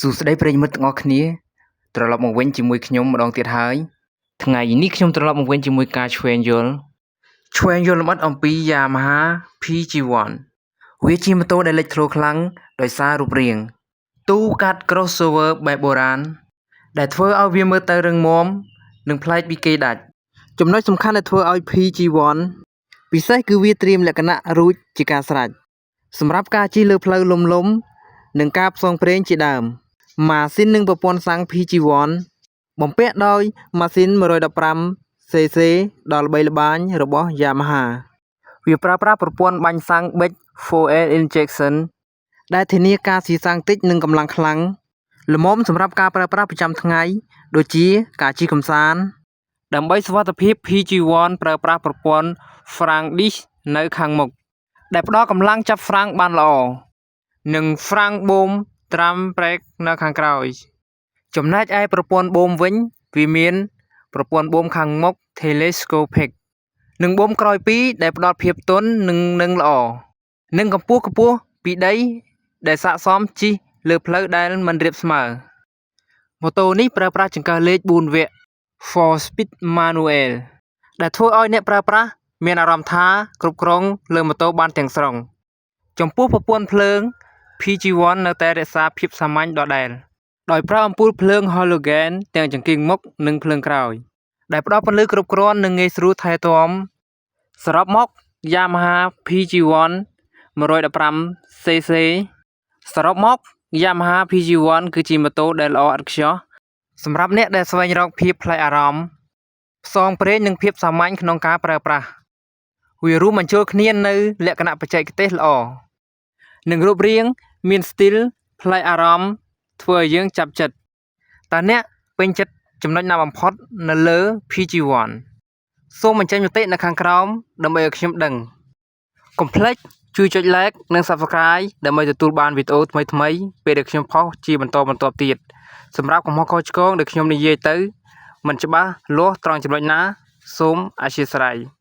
សួស្តីប្រិយមិត្តទាំងអស់គ្នាត្រឡប់មកវិញជាមួយខ្ញុំម្ដងទៀតហើយថ្ងៃនេះខ្ញុំត្រឡប់មកវិញជាមួយការឆ្វេងយល់ល្បិតអំពី Yamaha PG1 វាជាម៉ូតូដែលលេចធ្លោខ្លាំងដោយសាររូបរាងទូកាត់ crossover បែបបុរាណដែលធ្វើឲ្យវាមើលទៅរឹងមាំនិងប្លែកពីគេដាច់ចំណុចសំខាន់ដែលធ្វើឲ្យ PG1 ពិសេសគឺវាត្រៀមលក្ខណៈរួចជាការស្រេចសម្រាប់ការជិះលើផ្លូវលំនិងការផ្សងព្រេងជាដើមម៉ាស៊ីននិងប្រព័ន្ធសាំង PG1 បំពាក់ដោយម៉ាស៊ីន 115cc ដ៏ល្បីល្បាញរបស់ Yamaha វាប្រើប្រាស់ប្រព័ន្ធបាញ់សាំងប៊ិច 4L injection ដែលធានាការស៊ីសាំងតិចនិងកម្លាំងខ្លាំងល្មមសម្រាប់ការប្រើប្រាស់ប្រចាំថ្ងៃដូចជាការជិះកម្សាន្តដើម្បីសុវត្ថិភាព PG1 ប្រើប្រាស់ប្រព័ន្ធ Front Disc នៅខាងមុខដែលផ្ដល់កម្លាំងចាប់ហ្វ្រាំងបានល្អនិងហ្វ្រាំងបូមត្រាំប្រេកនៅខាងក្រោយចំណែកឯប្រព័ន្ធបូមវិញវាមានប្រព័ន្ធបូមខាងមុខ Telescopic និងបូមក្រោយពីរដែលផ្ដល់ភាពទន់និងល្អនិងកម្ពស់ពីដីដែលស័ក្តិសមជិះលើផ្លូវដែលមិនរាបស្មើម៉ូតូនេះប្រើប្រាស់ចង្កឹះលេខ4វគ្គ 4-speed manual ដែលធ្វើឲ្យអ្នកប្រើប្រាស់មានអារម្មណ៍ថាគ្រប់គ្រងលើម៉ូតូបានទាំងស្រុងចំពោះប្រព័ន្ធភ្លើងPG1 នៅតែរក្សាភាពសាមញ្ញដដែលដោយប្រើអំពូលភ្លើង halogen ទាំងចង្កៀងមុខនិងភ្លើងក្រោយដែលផ្ដល់ពន្លឺគ្រប់គ្រាន់និងងាយស្រួលថែទាំសរុបមក Yamaha PG1 115cc គឺជាម៉ូតូដែលល្អឥតខ្ចោះសម្រាប់អ្នកដែលស្វែងរកភាពប្លែកអារម្មណ៍ផ្សងព្រេងនិងភាពសាមញ្ញក្នុងការប្រើប្រាស់វារួមបញ្ចូលគ្នានៅលក្ខណៈបច្ចេកទេសល្អនិងរូបរាងមានស្ទីលប្លែកអារម្មណ៍ធ្វើឲ្យយើងចាប់ចិត្តតើអ្នកពេញចិត្តចំណុចណាបំផុតនៅលើ PG1 សូមបញ្ចេញមតិនៅខាងក្រោមដើម្បីឲ្យខ្ញុំដឹងកុំភ្លេចជួយចុច like និង subscribe ដើម្បីទទួលបានវីដេអូថ្មីៗពេលដែលខ្ញុំផុសជាបន្តបន្ទាប់ទៀតសម្រាប់កំហុសខុសឆ្គងដែលខ្ញុំនិយាយទៅមិនច្បាស់លាស់ត្រង់ចំណុចណាសូមអធិស្ឋាន